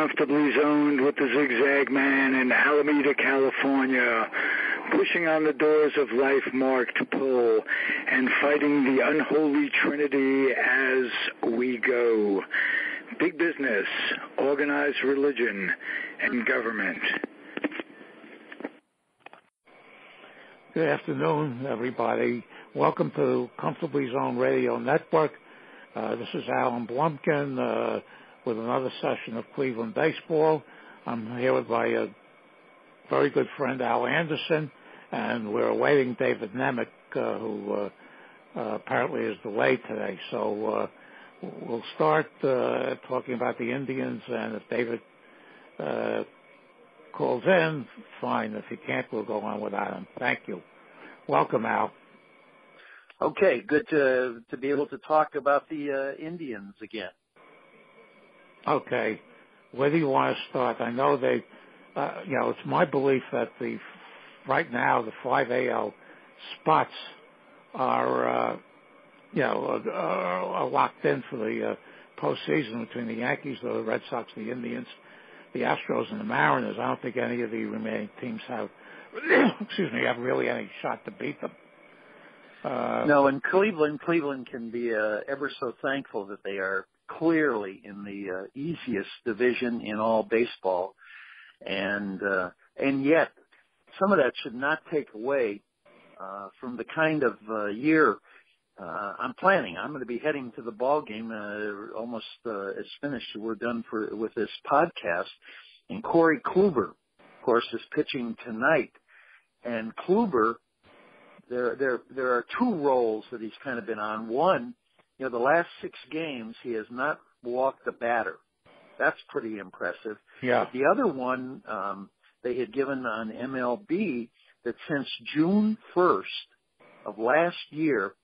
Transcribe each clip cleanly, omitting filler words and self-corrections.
comfortably zoned with the Zigzag Man in Alameda, California, pushing on the doors of life marked pull and fighting the unholy trinity as we go. Big business, organized religion, and government. Good afternoon, everybody. Welcome to Comfortably Zoned Radio Network. This is Alan Blumkin with another session of Cleveland baseball. I'm here with my very good friend Al Anderson, and we're awaiting David Nemec, who apparently is delayed today. So we'll start talking about the Indians, and if David calls in, fine. If he can't, we'll go on without him. Thank you. Welcome, Al. Okay, good to be able to talk about the Indians again. Okay, where do you want to start? I know they, it's my belief that right now the 5 AL spots are locked in for the postseason between the Yankees, the Red Sox, the Indians, the Astros, and the Mariners. I don't think any of the remaining teams have really any shot to beat them. No, and Cleveland can be ever so thankful that they are clearly in the easiest division in all baseball, and yet some of that should not take away from the kind of year I'm planning. I'm going to be heading to the ball game almost as finished. We're done with this podcast, and Corey Kluber, of course, is pitching tonight, and Kluber. There are two roles that he's kind of been on. One, the last 6 games he has not walked a batter. That's pretty impressive. Yeah. But the other one they had given on MLB that since June 1st of last year,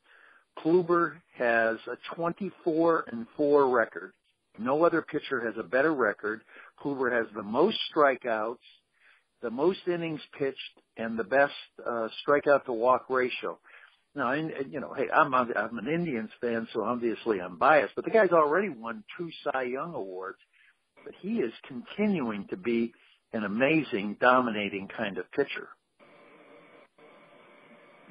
Kluber has a 24-4 record. No other pitcher has a better record. Kluber has the most strikeouts, the most innings pitched, and the best strikeout to walk ratio. Now, hey, I'm an Indians fan, so obviously I'm biased, but the guy's already won 2 Cy Young awards, but he is continuing to be an amazing, dominating kind of pitcher.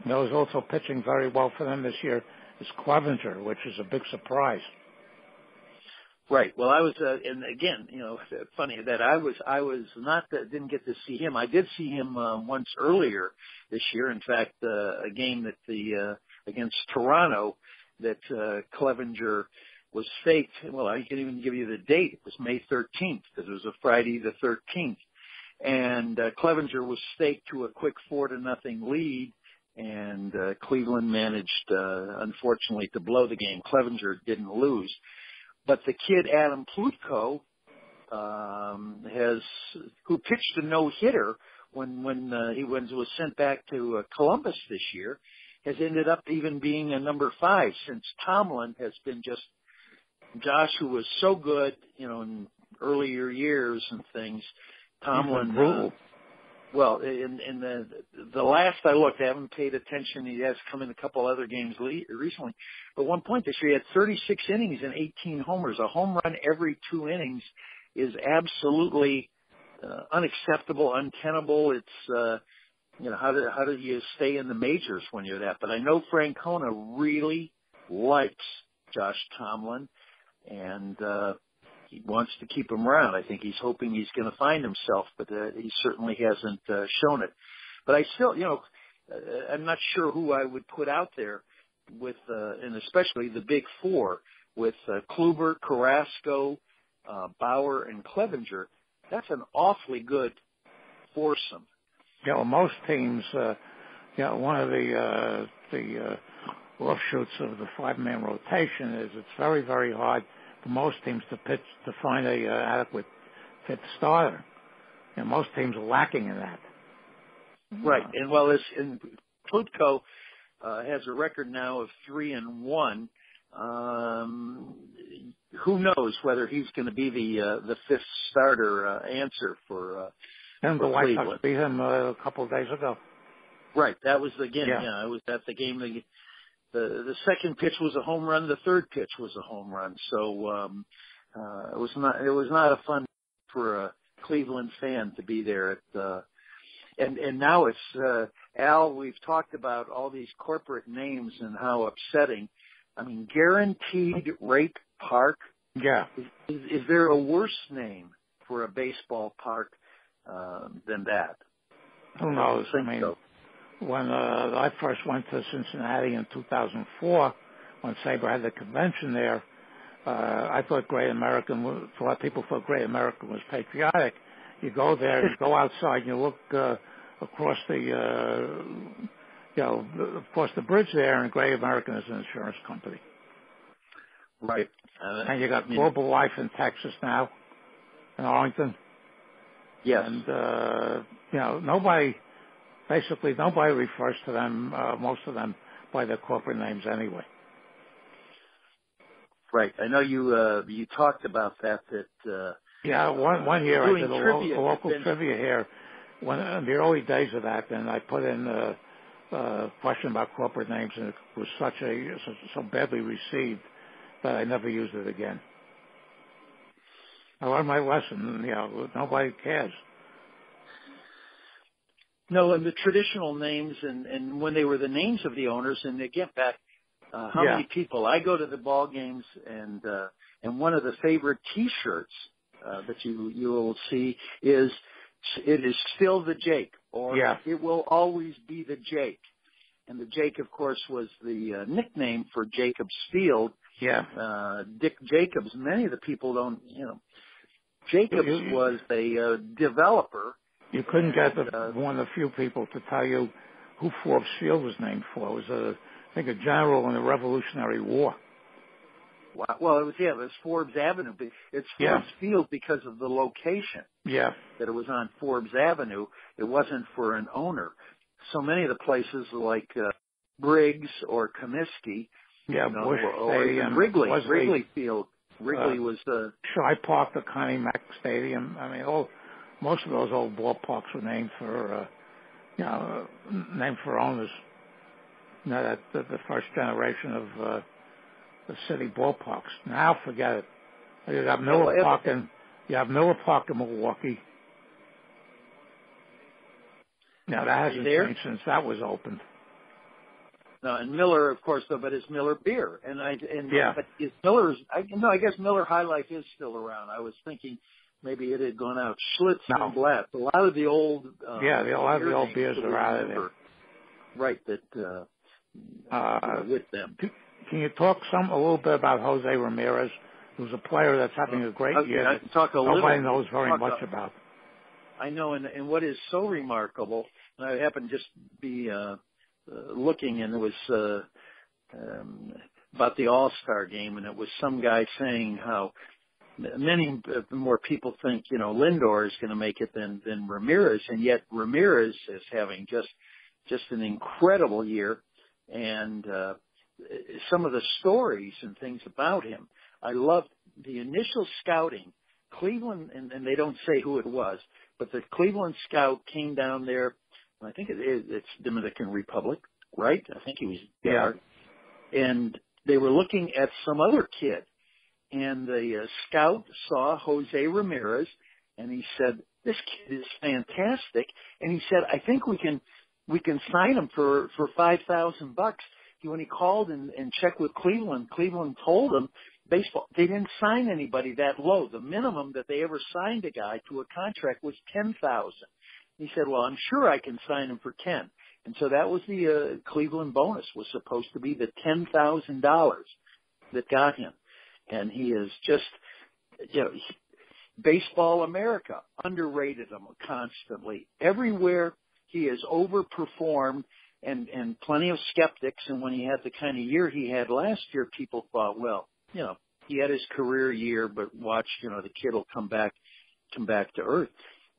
Who's also pitching very well for them this year is Clevenger, which is a big surprise. Right. Well, I was, and again, funny that I was not, didn't get to see him. I did see him once earlier this year. In fact, a game that against Toronto that Clevenger was faked. Well, I can even give you the date. It was May 13th because it was a Friday the 13th, and Clevenger was staked to a quick 4-0 lead, and Cleveland managed, unfortunately, to blow the game. Clevenger didn't lose. But the kid Adam Plutko who pitched a no-hitter when he was sent back to Columbus this year, has ended up even being a number 5 since Tomlin has been just Josh, who was so good, in earlier years and things. Tomlin. Well, in the last I looked, I haven't paid attention. He has come in a couple other games recently. But one point this year, he had 36 innings and 18 homers. A home run every 2 innings is absolutely unacceptable, untenable. It's, how do you stay in the majors when you're that? But I know Francona really likes Josh Tomlin, and he wants to keep him around. I think he's hoping he's going to find himself, but he certainly hasn't shown it. But I still, I'm not sure who I would put out there with, and especially the big 4 with Kluber, Carrasco, Bauer, and Clevenger. That's an awfully good foursome. Most teams, one of the offshoots of the 5-man rotation is it's very, very hard for most teams to find a adequate fit starter. Most teams are lacking in that. Right, and Plutko has a record now of 3-1. Who knows whether he's going to be the 5th starter answer for and the White Cleveland. Sox beat him a couple of days ago. Right, that was the game. Yeah, it was at the game. The second pitch was a home run. The third pitch was a home run. So it was not a fun for a Cleveland fan to be there at and now it's Al, we've talked about all these corporate names and how upsetting. I mean, Guaranteed Rate Park. Yeah. Is there a worse name for a baseball park than that? Who knows? I mean, so. When I first went to Cincinnati in 2004, when Sabre had the convention there, I thought people thought Great American was patriotic. You go there, you go outside, you look across across the bridge there, and Great American is an insurance company. Right. And you got Global Life in Texas now, in Arlington. Yes. And, nobody refers to them, most of them, by their corporate names anyway. Right. I know you talked about that. One year I did a local trivia here in the early days of that, and I put in a question about corporate names, and it was so badly received that I never used it again. I learned my lesson. Nobody cares. No, and the traditional names, and when they were the names of the owners, and again, back how many people? I go to the ball games, and one of the favorite T-shirts that you will see is it is still the Jake, or it will always be the Jake. And the Jake, of course, was the nickname for Jacobs Field. Yeah. Dick Jacobs. Many of the people don't, Jacobs was a developer. You couldn't get one of the few people to tell you who Forbes Field was named for. It was I think a general in the Revolutionary War. Wow. Well, it was Forbes Avenue. It's Forbes Field because of the location. Yeah. That it was on Forbes Avenue. It wasn't for an owner. So many of the places like Briggs or Comiskey. Yeah, Bush Stadium. Wrigley Field. Wrigley was the Shy Park, the Connie Mack Stadium. I mean, most of those old ballparks were named for, named for owners. That the first generation of the city ballparks. Now, forget it. You have Miller Park in Milwaukee. Now that hasn't changed since that was opened. No, and Miller, of course, but it's Miller Beer, but is Miller's? I guess Miller High Life is still around. I was thinking maybe it had gone out. Schlitz and Blatt. A lot of the old a lot of the old beers are out of there. Right, that with them. Can you talk a little bit about Jose Ramirez, who's a player that's having a great year? I can talk a little. Nobody knows very much about. I know, and what is so remarkable, and I happened to just be looking, and it was about the All-Star game, and it was some guy saying how many more people think, Lindor is going to make it than Ramirez, and yet Ramirez is having just an incredible year, and some of the stories and things about him. I loved the initial scouting. Cleveland, and they don't say who it was, but the Cleveland scout came down there. I think it's Dominican Republic, right? I think he was there. And they were looking at some other kid. And the scout saw Jose Ramirez, and he said, "This kid is fantastic." And he said, "I think we can sign him for $5,000." When he called and checked with Cleveland, Cleveland told him they didn't sign anybody that low. The minimum that they ever signed a guy to a contract was $10,000. He said, "Well, I'm sure I can sign him for 10." And so that was the Cleveland bonus, was supposed to be the $10,000 that got him. And he is just, Baseball America underrated him constantly. Everywhere he has overperformed, and plenty of skeptics. And when he had the kind of year he had last year, people thought, well, he had his career year, but watch, the kid will come back to earth.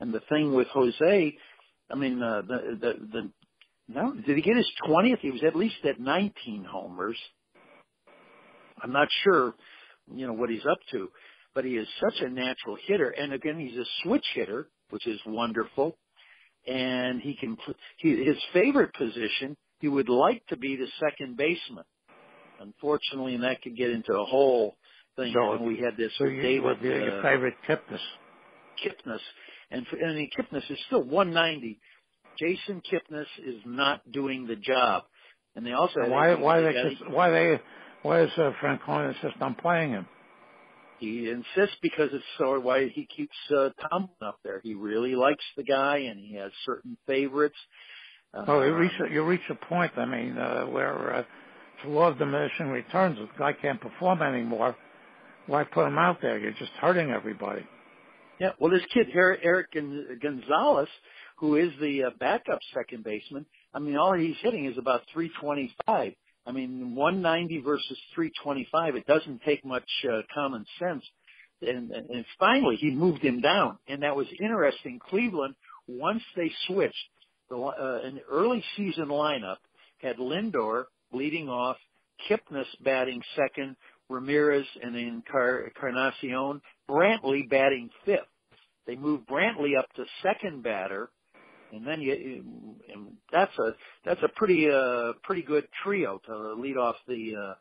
And the thing with Jose, I mean, did he get his 20th? He was at least at 19 homers. I'm not sure, what he's up to, but he is such a natural hitter. And again, he's a switch hitter, which is wonderful. And his favorite position, he would like to be the second baseman. Unfortunately, and that could get into a whole thing. So we had this with with David. Your favorite Kipnis. Kipnis, and Kipnis is still 190. Jason Kipnis is not doing the job, and they also why does Francona insist on playing him? He insists because it's so why he keeps Tomlin up there. He really likes the guy, and he has certain favorites. You reach a point, I mean, where it's a law of diminishing returns. If the guy can't perform anymore, why put him out there? You're just hurting everybody. Yeah, well, this kid, Eric Gonzalez, who is the backup second baseman, I mean, all he's hitting is about 325. I mean, 190 versus 325, it doesn't take much common sense. And finally, he moved him down. And that was interesting. Cleveland, once they switched, an early season lineup had Lindor leading off, Kipnis batting second, Ramirez and Encarnacion, Brantley batting fifth. They moved Brantley up to second batter, and then that's a pretty good trio to lead off the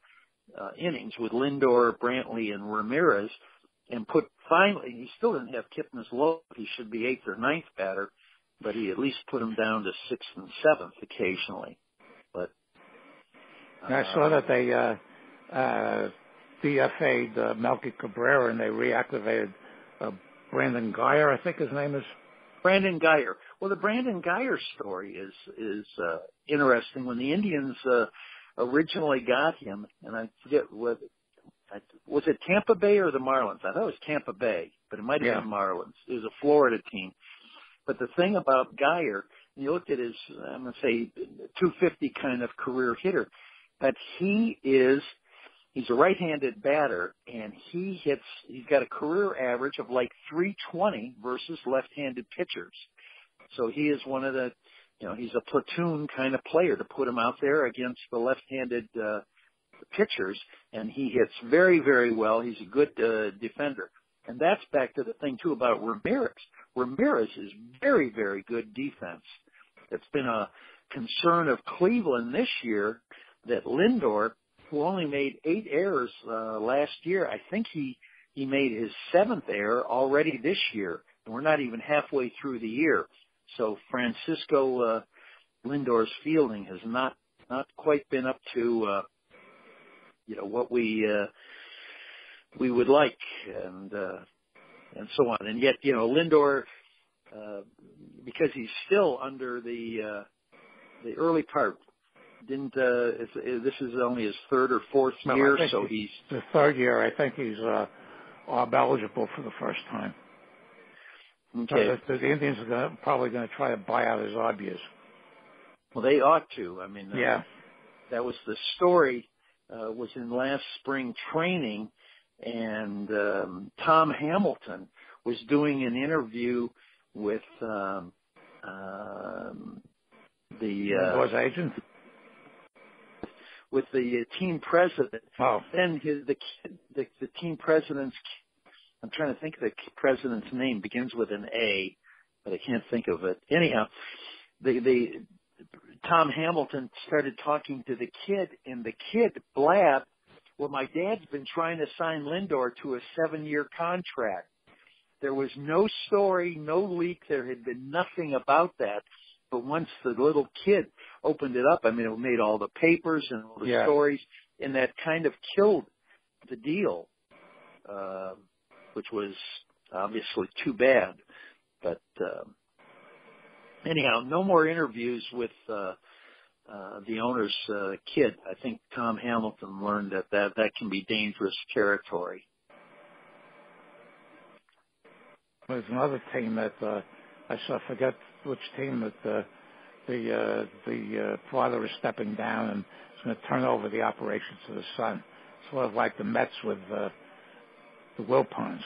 innings with Lindor, Brantley, and Ramirez, and finally he still didn't have Kipnis low. He should be eighth or ninth batter, but he at least put him down to sixth and seventh occasionally. But I saw that they DFA'd Melky Cabrera and they reactivated Brandon Geyer, I think his name is. Brandon Geyer. Well, the Brandon Geyer story is interesting. When the Indians originally got him, and I forget was it Tampa Bay or the Marlins? I thought it was Tampa Bay, but it might have been Marlins. It was a Florida team. But the thing about Geyer, you looked at his, I'm going to say, 250 kind of career hitter, but he's a right-handed batter, and he's got a career average of like 320 versus left-handed pitchers. So he is one of the, he's a platoon kind of player to put him out there against the left-handed pitchers, and he hits very, very well. He's a good defender. And that's back to the thing, too, about Ramirez. Ramirez is very, very good defense. It's been a concern of Cleveland this year that Lindor, who only made 8 errors last year, I think he made his 7th error already this year, and we're not even halfway through the year. So Francisco Lindor's fielding has not quite been up to what we would like, and so on. And yet, Lindor, because he's still under the early part. This is only his third or fourth year, so he's the third year. I think he's eligible for the first time. Okay. So the Indians are probably going to try to buy out his obvious. Well, they ought to. I mean, that was the story. Was in last spring training, and Tom Hamilton was doing an interview with the was agent. With the team president. Oh. Then the team president's, I'm trying to think of the president's name, begins with an A, but I can't think of it. Anyhow, Tom Hamilton started talking to the kid, and the kid blabbed, well, my dad's been trying to sign Lindor to a 7-year contract. There was no story, no leak. There had been nothing about that. But once the little kid opened it up, I mean, it made all the papers and all the stories, and that kind of killed the deal, which was obviously too bad. But anyhow, no more interviews with the owner's kid. I think Tom Hamilton learned that can be dangerous territory. There's another team that I forget which team that the father is stepping down and is going to turn over the operation to the son, sort of like the Mets with the Wilpons,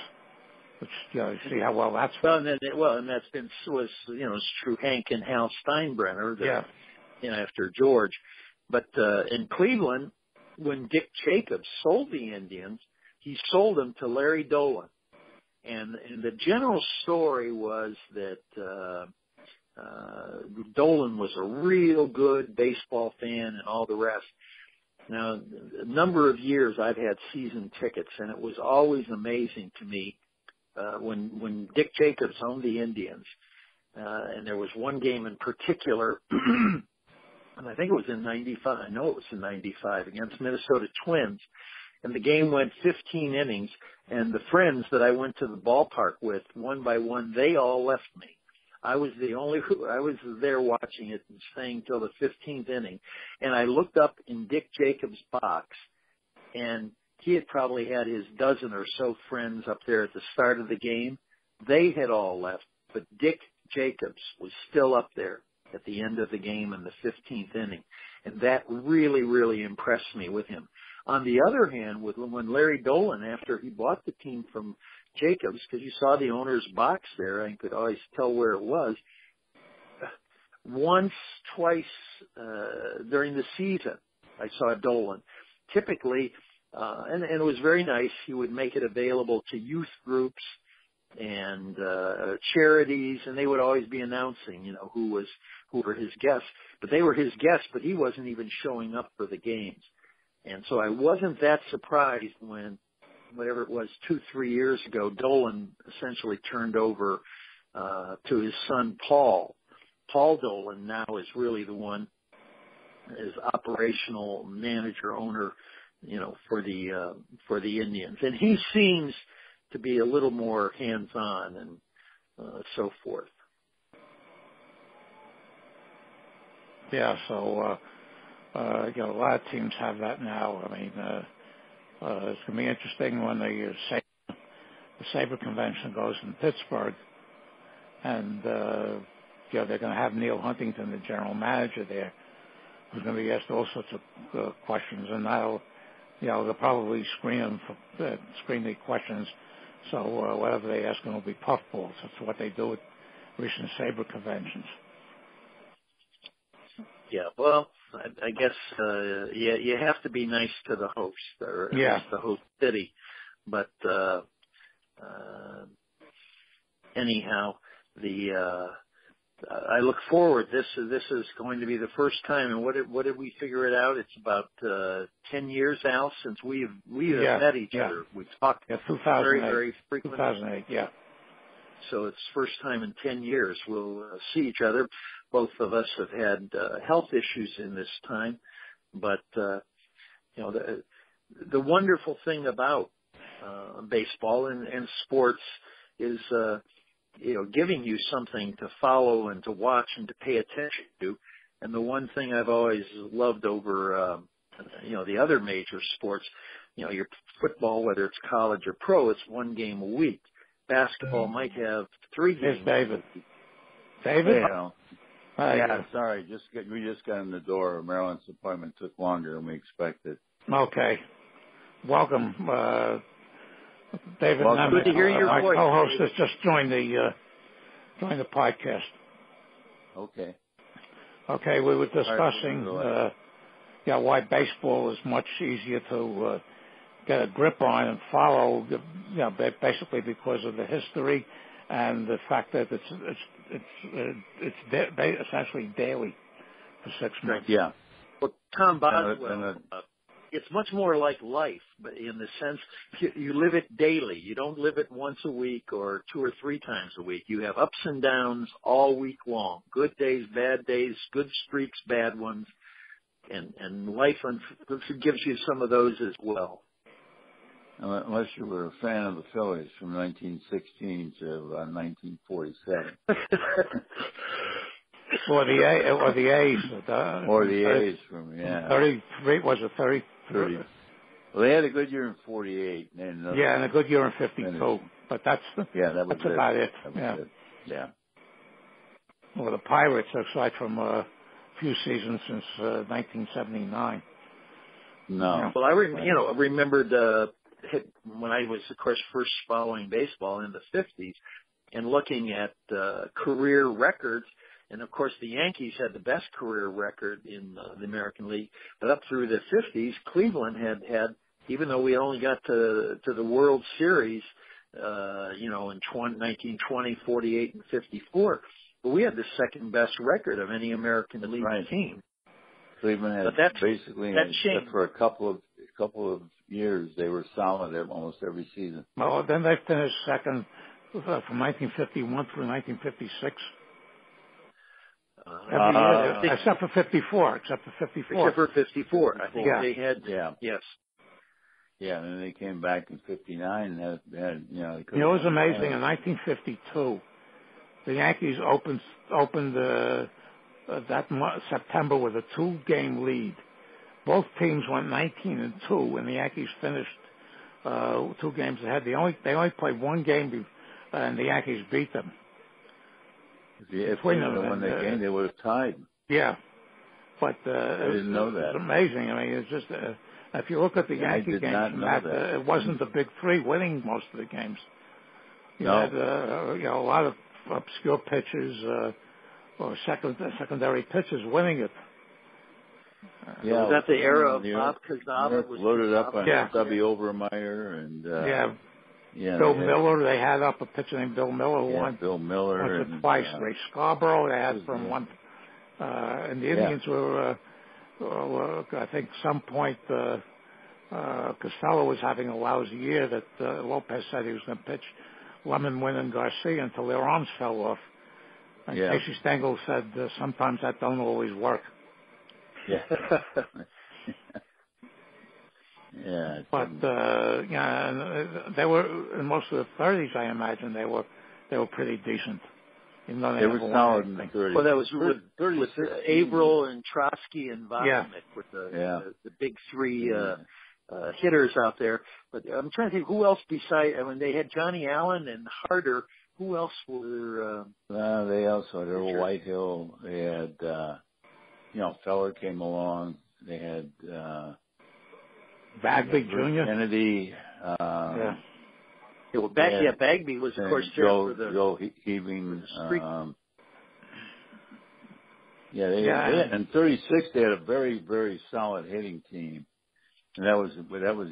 which you see how well that's and that's been it's true. Hank and Hal Steinbrenner, after George, but in Cleveland, when Dick Jacobs sold the Indians, he sold them to Larry Dolan. And the general story was that Dolan was a real good baseball fan and all the rest. Now, a number of years I've had season tickets, and it was always amazing to me when Dick Jacobs owned the Indians, and there was one game in particular, and I think it was in '95. I know it was in '95 against Minnesota Twins, and the game went 15 innings. And the friends that I went to the ballpark with, one by one, they all left me. I was there watching it and staying till the 15th inning. And I looked up in Dick Jacobs' box, and he had probably had his dozen or so friends up there at the start of the game. They had all left, but Dick Jacobs was still up there at the end of the game in the 15th inning. And that really, really impressed me with him. On the other hand, when Larry Dolan, after he bought the team from Jacobs, because you saw the owner's box there, I could always tell where it was, once, twice during the season, I saw Dolan. Typically, and it was very nice, he would make it available to youth groups and charities, and they would always be announcing, who were his guests. But they were his guests, but he wasn't even showing up for the games. And so I wasn't that surprised when, whatever it was, 2-3 years ago, Dolan essentially turned over to his son Paul. Paul Dolan now is really the one, is operational manager, owner, for the Indians. And he seems to be a little more hands-on and so forth. Yeah, so a lot of teams have that now. I mean, it's going to be interesting when the Sabre convention goes in Pittsburgh, and they're going to have Neil Huntington, the general manager there, who's going to be asked all sorts of questions, and they'll probably screen the questions, so whatever they ask them will be puffballs. That's what they do at recent Sabre conventions. Yeah, well, I guess you have to be nice to the host, or at least the host city. But anyhow, I look forward. This is going to be the first time. And what did we figure it out? It's about 10 years, Al, since we have met each other. We've talked very, very frequently. 2008, yeah. So it's first time in 10 years we'll see each other. Both of us have had health issues in this time, but the wonderful thing about baseball and sports is giving you something to follow and to watch and to pay attention to. And the one thing I've always loved over the other major sports, your football, whether it's college or pro, it's one game a week. Basketball might have 3 games. Here's David? Hi. Yeah, sorry. We just got in the door. Maryland's appointment took longer than we expected. Okay. Welcome, David Nemec. Good to hear your voice. My co-host has just joined the podcast. Okay. Okay, we were discussing why baseball is much easier to get a grip on and follow, basically because of the history and the fact that it's essentially daily for 6 months. Yeah. Well, Tom Boswell, it's much more like life, but in the sense you live it daily. You don't live it once a week or 2 or 3 times a week. You have ups and downs all week long. Good days, bad days, good streaks, bad ones, and life gives you some of those as well. Unless you were a fan of the Phillies from 1916 to 1947. Or the A's. Or the A's from, 33, was it 30? 30. Well, they had a good year in 48. And a good year in 52. But that's about it. Yeah. Well, the Pirates, aside from a few seasons since 1979. No. Well, I remembered when I was, of course, first following baseball in the 50s and looking at career records. And, of course, the Yankees had the best career record in the American League. But up through the 50s, Cleveland had even though we only got to the World Series, in 1920, 48, and 54, but we had the second best record of any American League team. Cleveland had basically, except for a couple of years, they were solid at almost every season. Well, then they finished second from 1951 through 1956. Every year, except for 54. Except for 54. I think they had. Yeah. Yes. Yeah, and then they came back in 59 and had it was amazing. In 1952, the Yankees opened that September with a 2-game lead. Both teams went 19-2, and the Yankees finished 2 games ahead. They only played 1 game, and the Yankees beat them. If they won that game, they would have tied. Yeah, but I didn't know that. It's amazing. I mean, it's just if you look at the Yankee games from that, it wasn't the big 3 winning most of the games. You had a lot of obscure pitchers or secondary pitchers winning it. Was that the era of Bob Cazava? Loaded up on Stubby Overmeyer and Bill Miller. They had up a pitcher named Bill Miller who won. Bill Miller once or twice. Ray Scarborough they had from one. And the Indians were, I think, some point Costello was having a lousy year that Lopez said he was going to pitch Lemon, Wynn, and Garcia until their arms fell off. And Casey Stengel said sometimes that don't always work. Yeah. But they were in most of the 30s. I imagine they were pretty decent. Even though they were solid in the 30s. Well, that was with Averill and Trotsky and Vodnik with the big 3 hitters out there. But I'm trying to think who else besides. I mean, they had Johnny Allen and Harder. Who else were? They also had Earl Whitehill. They had. Feller came along. They had Bagby Jr. Kennedy. Bagby was, of course, Joe Heaving. In '36 they had a very, very solid hitting team, and that was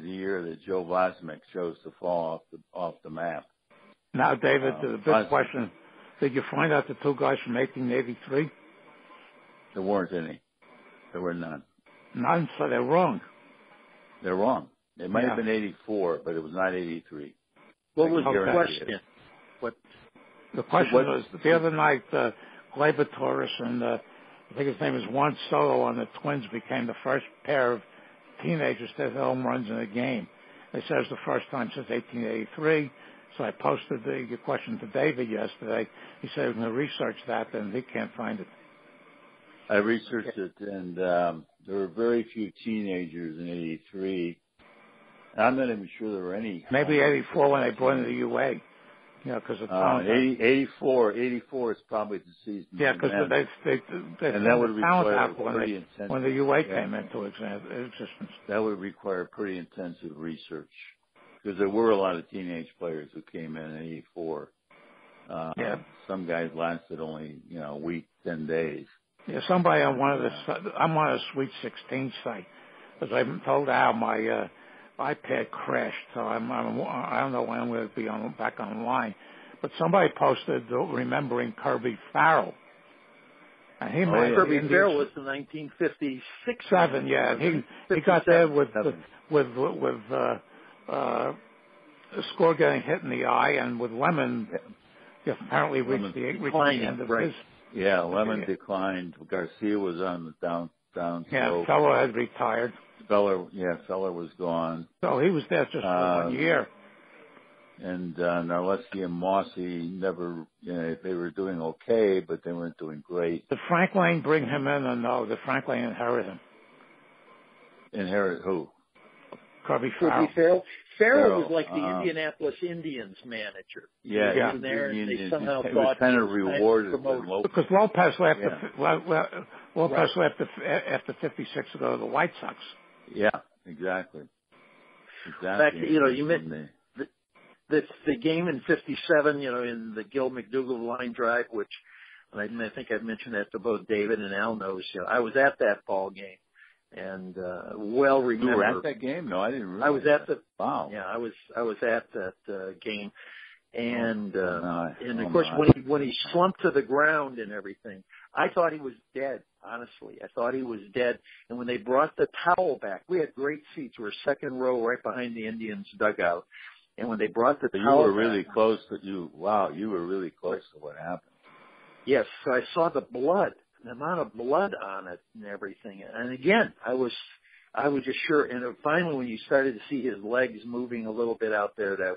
the year that Joe Vosmek chose to fall off the map. Now, David, the big question: did you find out the 2 guys from 1883? There weren't any. There were none. None, so they're wrong. They're wrong. It might have been 84, but it was not 83. What was the question? The question was, the other night, Gleyber Torres and I think his name is Juan Soto on the Twins became the first pair of teenagers to hit home runs in a game. They said it was the first time since 1883. So I posted the question to David yesterday. He said he was going to research that, and he can't find it. I researched it, and there were very few teenagers in '83. I'm not even sure there were any. Maybe '84 when they brought in the UA. Because of 84 is probably the season. Yeah, because they and that would require pretty intensive. When the UA came into existence. That would require pretty intensive research because there were a lot of teenage players who came in '84. Some guys lasted only a week, 10 days. Yeah, somebody on I'm on a Sweet 16 site because I'm told how my iPad crashed, so I don't know when I'm going to be back online. But somebody posted remembering Kirby Farrell. And he Kirby Farrell was in 1956. 7, yeah. He got there with Score getting hit in the eye, and with Lemon, apparently reached the end of his. Yeah, Lemon declined. Garcia was on the down. Yeah, Feller had retired. Feller was gone. So he was there just for 1 year. And Narleski and Mossy never, they were doing okay, but they weren't doing great. Did Frank Lane bring him in, or no? Did Frank Lane inherit him? Inherit who? Kirby Farrell. Farrell was like the Indianapolis Indians manager. Yeah, he was there, and they somehow thought was kind of rewarded because Lopez left. Lopez left after 56 to go to the White Sox. Yeah, exactly. In fact, you meant the game in '57. In the Gil McDougall line drive, which I think I mentioned that to both David and Al knows. I was at that ball game. And well remember. You were at that game? No, I didn't realize. I was at the. Wow. Yeah, I was at that game, and of course when he slumped to the ground and everything, I thought he was dead, honestly. I thought he was dead. And when they brought the towel back, we had great seats. We were second row right behind the Indians' dugout. And when they brought the towel you were back, really close you were really close to what happened. yes, so I saw the blood, the amount of blood on it and everything. And again, I was just sure. And finally, when you started to see his legs moving a little bit out there, that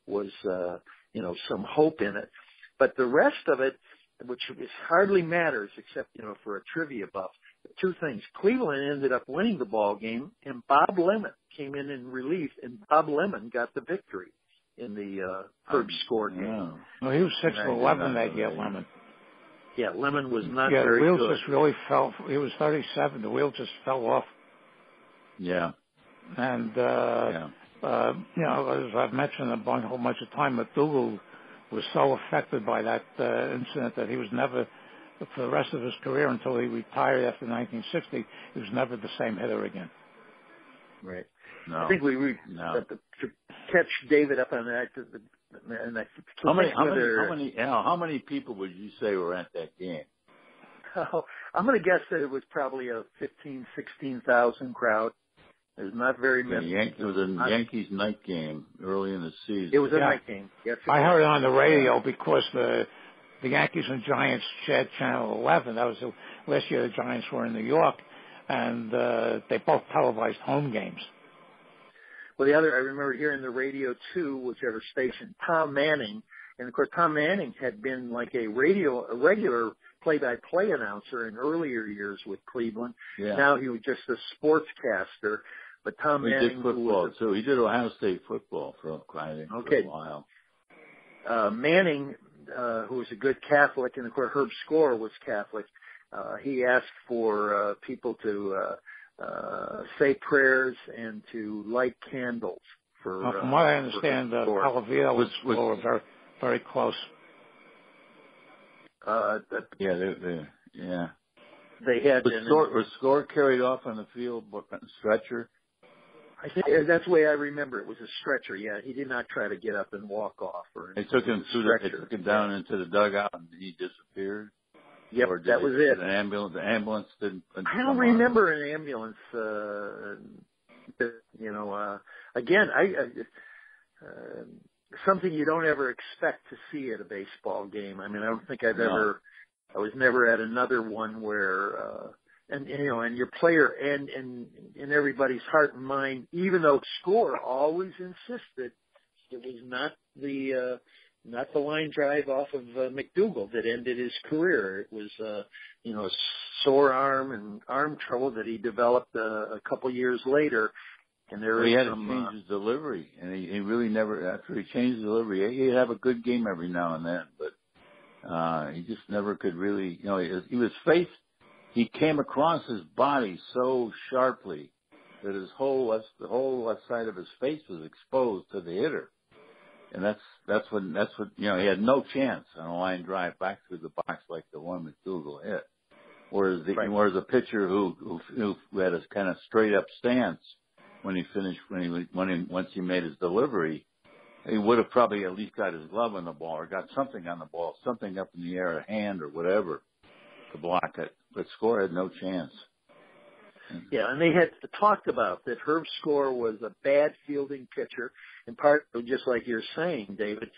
was some hope in it. But the rest of it, which hardly matters except, for a trivia buff, two things. Cleveland ended up winning the ball game, and Bob Lemon came in relief, and Bob Lemon got the victory in the Herb score game. Yeah. Well, he was 6'11" that year, Lemon. Yeah, Lemon was not the very wheels good. just really fell. He was 37. The wheel just fell off. Yeah. And, as I've mentioned a whole bunch of time, McDougal was so affected by that incident that he was never, for the rest of his career until he retired after 1960, he was never the same hitter again. Right. No. I think to catch David up on that. And how many people would you say were at that game? Oh, I'm going to guess that it was probably a 16,000 crowd. There's not very many. It was a Yankees night game early in the season. It was a night game. Yes, I heard it on the radio because the Yankees and Giants shared Channel 11. That was the last year the Giants were in New York, and they both televised home games. Well, I remember hearing the radio too, whichever station, Tom Manning, and of course Tom Manning had been like a regular play-by-play announcer in earlier years with Cleveland. Yeah. Now he was just a sportscaster. But Tom Manning, he did football too. He did Ohio State football for a while. Manning, who was a good Catholic, and of course Herb Score was Catholic. He asked for people to say prayers and to light candles for. From what I understand, Palavito was very, very close. They had. Was Score carried off on the field, stretcher? I think that's the way I remember. It was a stretcher. Yeah, he did not try to get up and walk off. They took him down into the dugout, and he disappeared. Yep, that was it. The ambulance didn't. I don't remember an ambulance. Again, something you don't ever expect to see at a baseball game. I mean, I don't think I was never at another one where. And your player and in everybody's heart and mind, even though Score always insisted it was not the line drive off of McDougal that ended his career. It was a sore arm and arm trouble that he developed a couple years later. And he had to change his delivery, and he really never. After he changed his delivery, he'd have a good game every now and then, but he just never could really. He was faced. He came across his body so sharply that the whole left side of his face was exposed to the hitter, and that's what he had no chance on a line drive back through the box like the one McDougal hit. Whereas a pitcher who had a kind of straight up stance when he finished once he made his delivery, he would have probably at least got his glove on the ball or got something on the ball, something up in the air, a hand or whatever, to block it. But Score had no chance. Yeah, and they had talked about that Herb Score was a bad fielding pitcher, in part just like you're saying, David.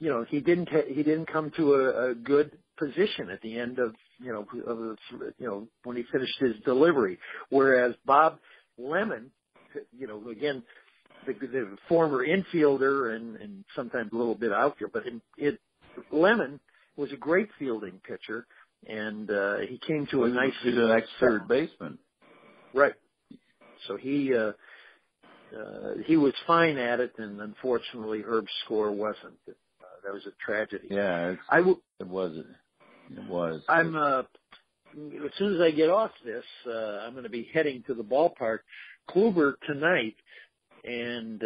He didn't come to a good position at the end of when he finished his delivery. Whereas Bob Lemon, again, the former infielder and sometimes a little bit outfield, but Lemon was a great fielding pitcher. And he came to a nice. He's an ex-third baseman, right? So he was fine at it, and unfortunately, Herb Score wasn't. That was a tragedy. Yeah, it was. I'm as soon as I get off this, I'm going to be heading to the ballpark, Kluber tonight, and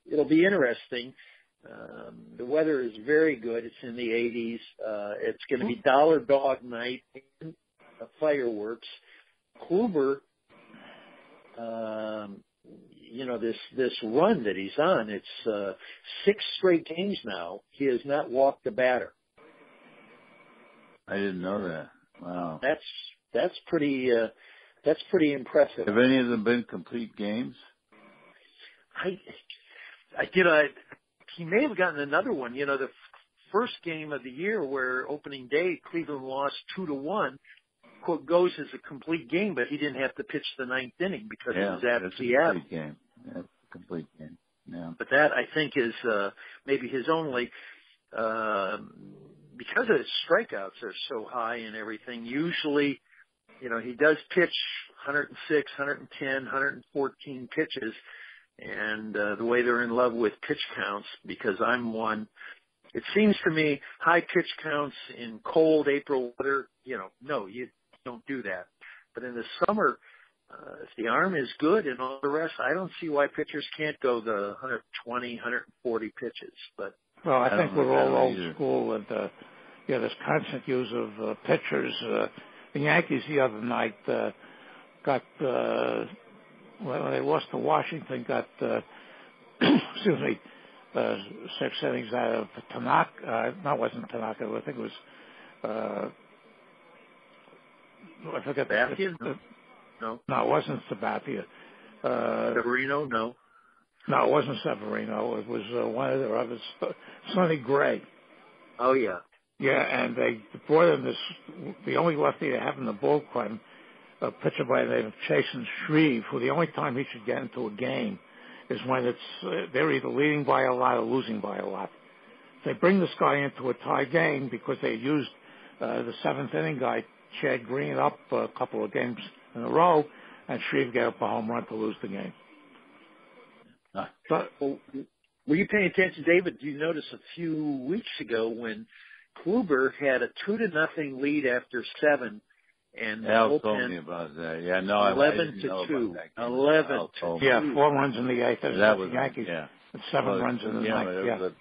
it'll be interesting. The weather is very good. It's in the 80s. It's going to be Dollar Dog Night and fireworks. Kluber, this run that he's on, it's 6 straight games now. He has not walked a batter. I didn't know that. Wow. That's pretty impressive. Have any of them been complete games? He may have gotten another one. You know, the first game of the year where opening day Cleveland lost 2-1, quote, goes as a complete game, but he didn't have to pitch the ninth inning because it was at Seattle. That's a complete game. Yeah. But that, I think, is maybe his only, because his strikeouts are so high and everything, usually, you know, he does pitch 106, 110, 114 pitches, and the way they're in love with pitch counts, because I'm one, it seems to me high pitch counts in cold April weather, you know, no, you don't do that. But in the summer, if the arm is good and all the rest, I don't see why pitchers can't go the 120, 140 pitches. But well, I think we're all old school, and this constant use of pitchers. The Yankees the other night got when they lost to Washington, got excuse me, 6 innings out of Tanaka. No, it wasn't Tanaka. I think it was. I forget. No, it wasn't Sabathia. Severino, no. No, it wasn't Severino. It was one of their others, Sonny Gray. Oh, yeah. Yeah, and they brought in the only lefty they have in the bullpen, a pitcher by the name of Chasen Shreve, who the only time he should get into a game is when they're either leading by a lot or losing by a lot. They bring this guy into a tie game because they used the 7th inning guy, Chad Green, up a couple of games in a row, and Shreve gave up a home run to lose the game. Well, were you paying attention, David? You noticed a few weeks ago when Kluber had a 2-0 lead after 7, and the Al bullpen told me about that. Yeah, no, 11-2. 11-2. Yeah, 4 runs in the 8th. That was the Yankees. Yeah. And 7 runs in the 9th.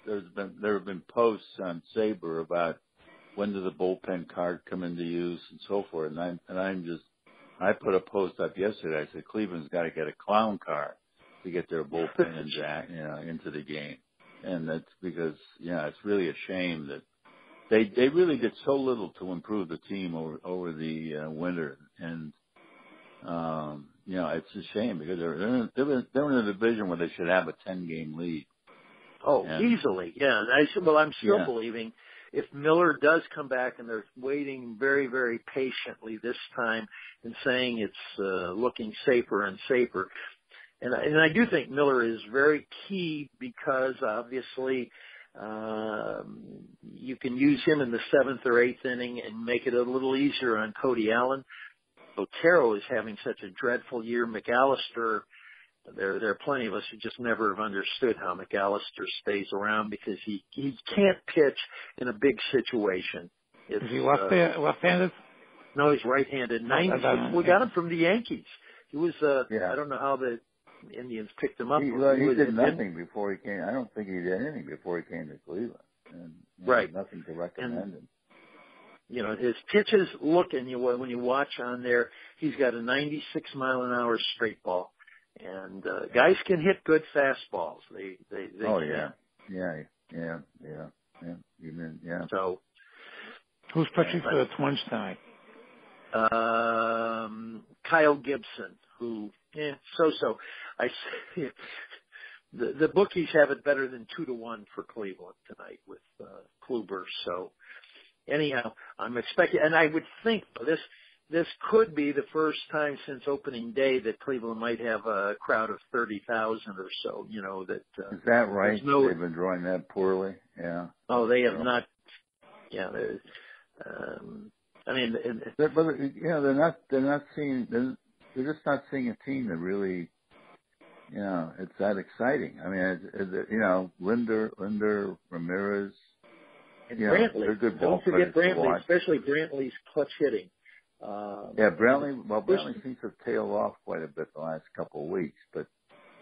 There have been posts on Sabre about when does the bullpen card come into use and so forth. I put a post up yesterday. I said Cleveland's got to get a clown car to get their bullpen into the game, and that's because it's really a shame that they really did so little to improve the team over the winter, and it's a shame because they're in a division where they should have a 10-game lead. Oh, easily, yeah. I'm still believing if Miller does come back, and they're waiting very, very patiently this time and saying it's looking safer and safer. And I do think Miller is very key because obviously you can use him in the 7th or 8th inning and make it a little easier on Cody Allen. Otero is having such a dreadful year. McAllister, there are plenty of us who just never have understood how McAllister stays around because he can't pitch in a big situation. Is he left-handed? No, he's right-handed. We got him from the Yankees. He was I don't know how the Indians picked him up. He did nothing before he came. I don't think he did anything before he came to Cleveland. And, right. Nothing to recommend him. You know, his pitches look, and when you watch on there, he's got a 96-mile-an-hour straight ball. And guys can hit good fastballs. They oh, can. Yeah. So, who's pitching for the Twins tonight? Kyle Gibson, who so. The bookies have it better than 2-1 for Cleveland tonight with Kluber. So anyhow, I'm expecting, and I would think this could be the first time since opening day that Cleveland might have a crowd of 30,000 or so. You know that. Is that right? They've been drawing that poorly. Yeah. Oh, they have not. Yeah. I mean, but they're not seeing. They're just not seeing a team that really, it's that exciting. I mean, Linder, Ramirez, and Brantley. They're good ball Don't forget players Brantley, especially Brantley's clutch hitting. Brantley seems to have tailed off quite a bit the last couple of weeks, but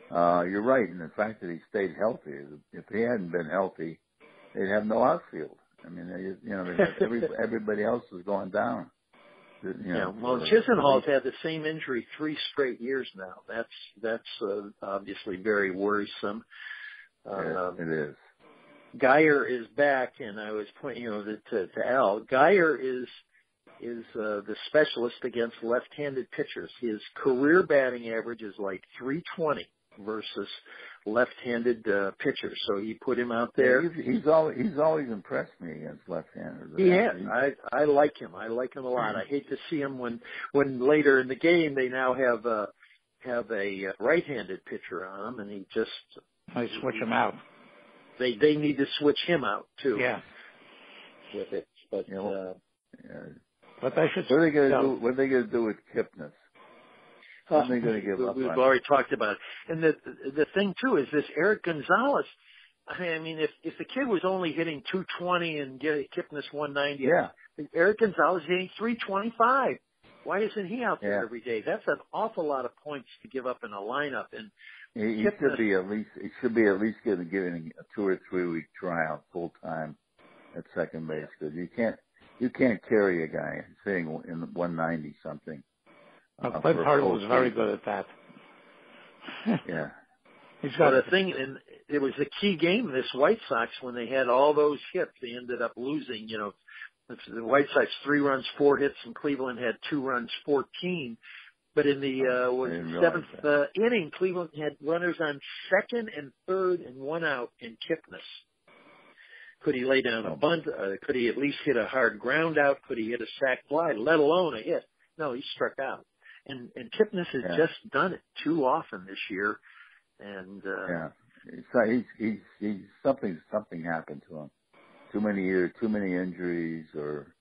you're right in the fact that he stayed healthy. If he hadn't been healthy, they'd have no outfield. I mean, everybody else is going down. Well, Chisenhall's had the same injury 3 straight years now. That's obviously very worrisome. It is. Geyer is back, and I was pointing, to Al. Geyer is the specialist against left-handed pitchers. His career batting average is like 320 versus left-handed pitchers. So he put him out there. He's always impressed me against left-handers. He has. I like him. I like him a lot. I hate to see him when later in the game they now have a right-handed pitcher on him, and he just they switch him out. They need to switch him out too. Yeah. With it, but but they should. What are they going to do with Kipnis? What are they going to give up? We've already talked about it. And the thing too is this Eric Gonzalez. I mean, if the kid was only hitting 220 and Kipnis 190, Eric Gonzalez hitting 325. Why isn't he out there every day? That's an awful lot of points to give up in a lineup. And he should be at least getting a 2 or 3 week tryout full time at second base, because you can't carry a guy sitting in 190 something. Clint Hurdle was very good at that. Yeah. The thing, and it was a key game, this White Sox, when they had all those hits, they ended up losing, the White Sox 3 runs, 4 hits, and Cleveland had 2 runs, 14. But in the 7th inning, Cleveland had runners on second and third and 1 out in Kipnis. Could he lay down a bunt? Could he at least hit a hard ground out? Could he hit a sac fly, let alone a hit? No, he struck out. And Kipnis has just done it too often this year. And he's something happened to him. Too many years, too many injuries, or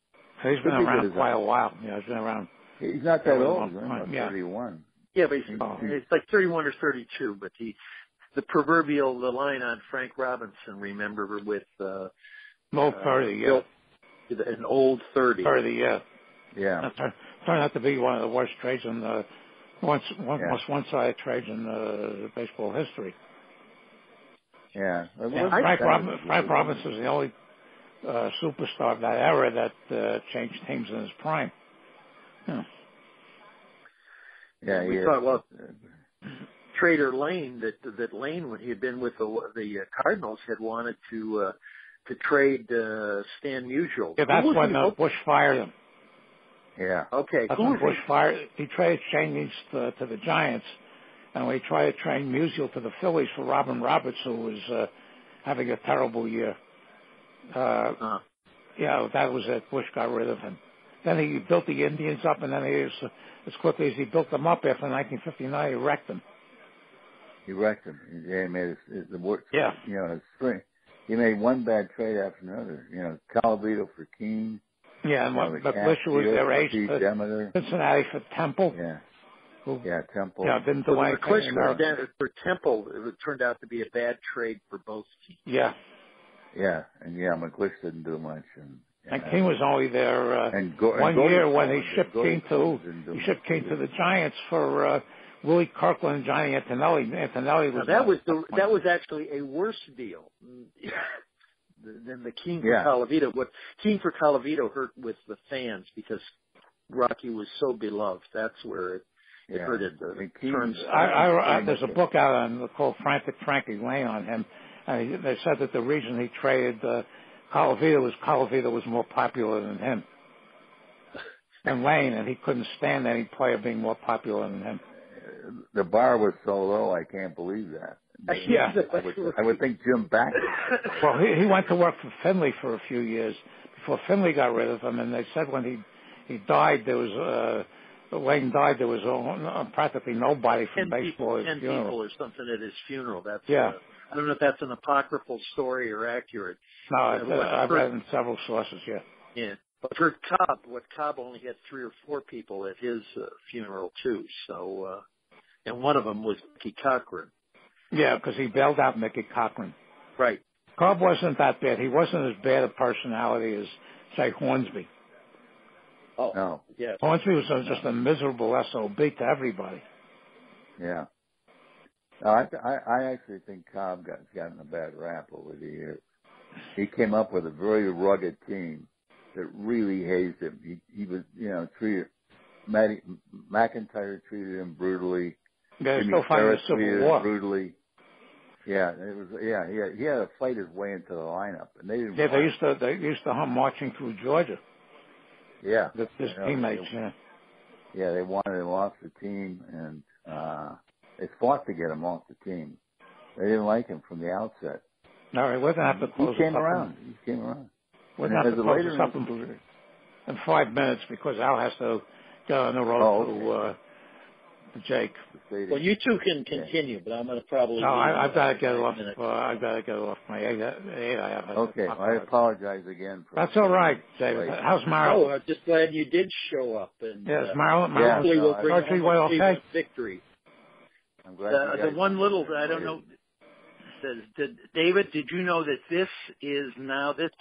he's been around quite a while. Yeah, he's been around. He's not that old. He's about 31. Yeah, but he's like 31 or 32. But the proverbial line on Frank Robinson, remember, with old 30, yeah, an old 30. 30, yeah. Yeah. Turned out to be one of the worst trades in most one-sided trades in baseball history. Yeah. Frank Robinson is the only superstar of that era that changed teams in his prime. Yeah. We thought, Trader Lane, that Lane, when he had been with the Cardinals, had wanted to trade Stan Musial. Yeah, that's when Bush fired him. Yeah. Okay. That's when Bush fired. He traded Shane East to the Giants, and we tried to trade Musial to the Phillies for Robin Roberts, who was having a terrible year. Yeah, that was it. Bush got rid of him. Then he built the Indians up, and then as quickly as he built them up after 1959, he wrecked them. He wrecked them. Yeah, he made the worst. Yeah. His spring. He made one bad trade after another. Calavito for Keene. Yeah, and McLisher was their ace. Cincinnati for Temple. Yeah. Temple. Yeah, didn't do anything. McLisher for Temple, it turned out to be a bad trade for both teams. Yeah. Yeah, and McLisher didn't do much. And King was only there one year when he shipped King to the Giants for Willie Kirkland and Johnny Antonelli. Antonelli was that was actually a worse deal than the King for Colavito. What King for Colavito hurt with the fans because Rocky was so beloved. That's where it hurted the terms. There's a book out called Frantic Frankie Lane on him. And they said that the reason he traded Colavito was more popular than him. And Lane, and he couldn't stand any player being more popular than him. The bar was so low, I can't believe that. Yeah. I would think Jim Back. Well, he went to work for Finley for a few years before Finley got rid of him, and they said when he died, Lane died, there was practically nobody from baseball at his funeral. 10 people or something at his funeral. That's I don't know if that's an apocryphal story or accurate. No, I've read in several sources, Yeah. But for Cobb only had 3 or 4 people at his funeral, too. So, and one of them was Mickey Cochran. Yeah, because he bailed out Mickey Cochran. Right. Cobb wasn't that bad. He wasn't as bad a personality as, say, Hornsby. Oh, no. Yeah. Hornsby was just a miserable SOB to everybody. Yeah. No, I actually think Cobb got gotten a bad rap over the years. He came up with a very rugged team that really hazed him. He was, treated McIntyre treated him brutally. Yeah, still fighting the Civil War. Brutally. Yeah, it was. Yeah, he had to fight his way into the lineup, and they didn't. Yeah, they used to hum marching through Georgia. Yeah, His teammates. Yeah, they wanted him off the team, and they fought to get him off the team. They didn't like him from the outset. All right, we're gonna have to close. He came around. We're gonna have to close this up in 5 minutes because Al has to go on the road to Jake. Well, you two can continue, but I'm going to probably. No, I've got to get off. I've got to get off my 8. Okay, I apologize again. That's all right, David. How's Maryland? Oh, I'm just glad you did show up. And yes, Maryland. Hopefully we'll bring home a victory. I'm glad. The one little I don't know. David, did you know that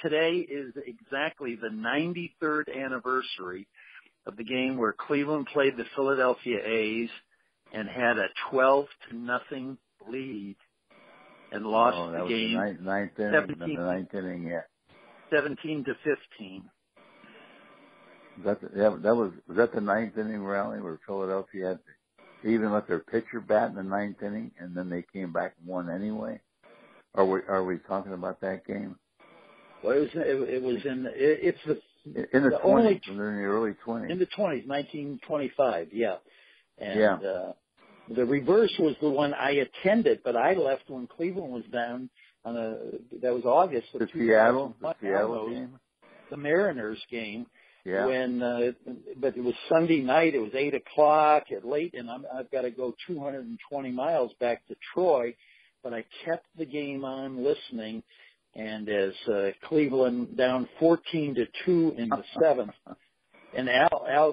today is exactly the 93rd anniversary of the game where Cleveland played the Philadelphia A's and had a 12-0 lead and lost the game. The ninth inning, yeah. 17-15. Was that the ninth inning rally where Philadelphia had they even let their pitcher bat in the ninth inning and then they came back and won anyway? Are we talking about that game? Well, it was in it's the in the 20s. In the early 20s. In the 20s, 1925, yeah. And the reverse was the one I attended, but I left when Cleveland was down that was August of the Seattle game, the Mariners game. Yeah. But it was Sunday night. It was 8:00 at late, and I've got to go 220 miles back to Troy. But I kept the game on listening, and as Cleveland down 14-2 in the seventh, and Al, I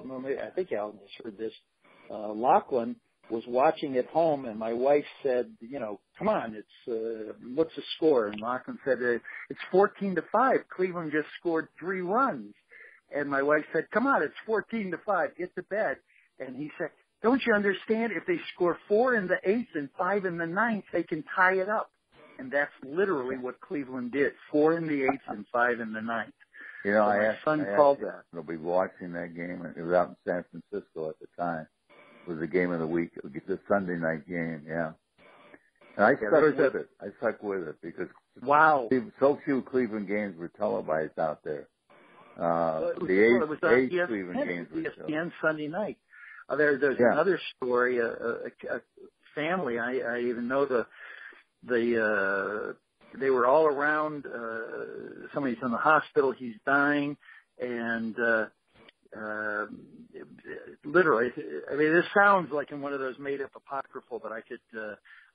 think Al has heard this. Lachlan was watching at home, and my wife said, come on, it's what's the score? And Lachlan said, it's 14-5. Cleveland just scored 3 runs. And my wife said, come on, it's 14-5. Get to bed. And he said, don't you understand? If they score 4 in the 8th and 5 in the 9th, they can tie it up. And that's literally what Cleveland did. 4 in the 8th and 5 in the 9th. So my son called that. I'll be watching that game. It was out in San Francisco at the time. It was the game of the week. It was a Sunday night game, yeah. And I stuck with it because so few Cleveland games were televised out there. The eight Cleveland games were ESPN Sunday night. There's another story. A family. I even know they were all around. Somebody's in the hospital. He's dying, and literally, I mean, this sounds like in one of those made-up apocryphal, but I could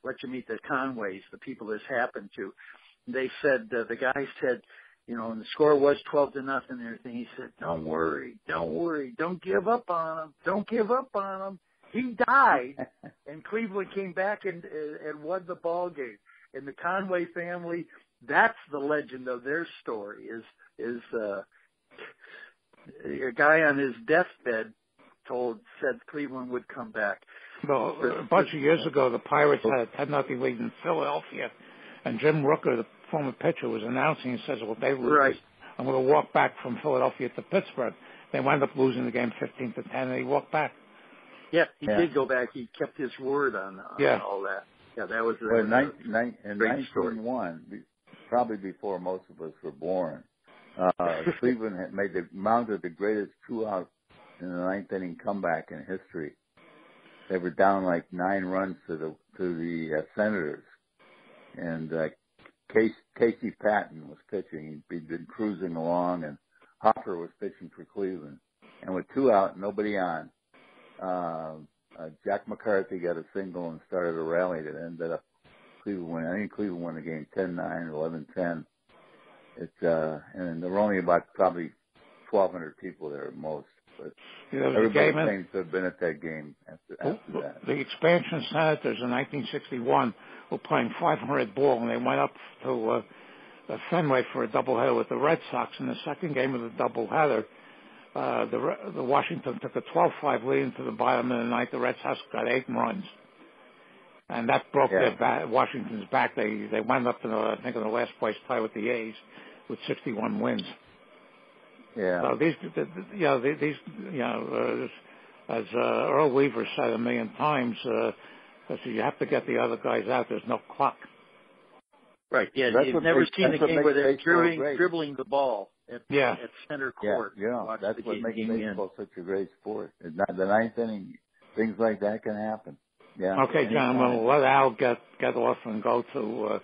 let you meet the Conways, the people this happened to. They said the guy said, and the score was 12-0 and everything. He said, don't worry, don't give up on him. He died, and Cleveland came back and won the ball game. And the Conway family, that's the legend of their story. Is a guy on his deathbed said Cleveland would come back. Well, a bunch of years ago, the Pirates had nothing lead in Philadelphia, and Jim Rooker, the former pitcher, was announcing and says, well, they lose. Right. I'm going to walk back from Philadelphia to Pittsburgh. They wound up losing the game 15-10, and he walked back. Yeah, he did go back. He kept his word on all that. Yeah, that was in 1901, probably before most of us were born. Cleveland had mounted the greatest 2-out in the 9th inning comeback in history. They were down like 9 runs to the Senators, and Casey Patton was pitching. He'd been cruising along, and Hopper was pitching for Cleveland. And with 2 out, nobody on, Jack McCarthy got a single and started a rally that ended up Cleveland winning. I think Cleveland won the game 10-9, 11-10. And there were only about probably 1,200 people there at most. But everybody claims to have been at that game after that. The expansion Senators in 1961 were playing 500 ball, and they went up to Fenway for a doubleheader with the Red Sox. In the second game of the doubleheader, the Washington took a 12-5 lead into the bottom of the ninth. The Red Sox got 8 runs, and that broke Washington's back. They wound up in the last place tie with the A's with 61 wins. Yeah. So as Earl Weaver said a million times, you have to get the other guys out. There's no clock. Right. Yeah. That's You've what never makes- seen a that's what game makes where they're baseball great. dribbling the ball at center court. Yeah, Watch that's the what makes game baseball such a great sport. And not the ninth inning, things like that can happen. Yeah. Okay, gentlemen, we'll let Al get off and go to All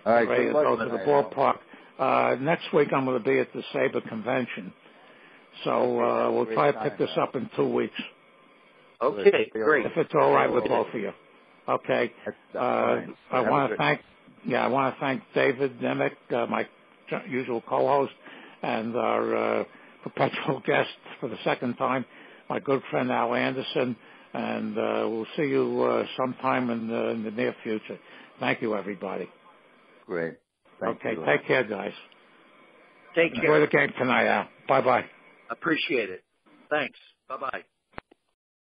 right, ready to good luck go to the tonight, ballpark. Next week I'm going to be at the Sabre convention, so we'll try to pick this up in 2 weeks. Okay, great. If it's all right with both of you. Okay. I want to thank David Nemec, my usual co-host, and our perpetual guest for the second time, my good friend Al Anderson, and we'll see you sometime in the near future. Thank you, everybody. Great. Thank you. Take care, guys. Take care. Enjoy the game tonight, Al. Bye-bye. Appreciate it. Thanks. Bye-bye.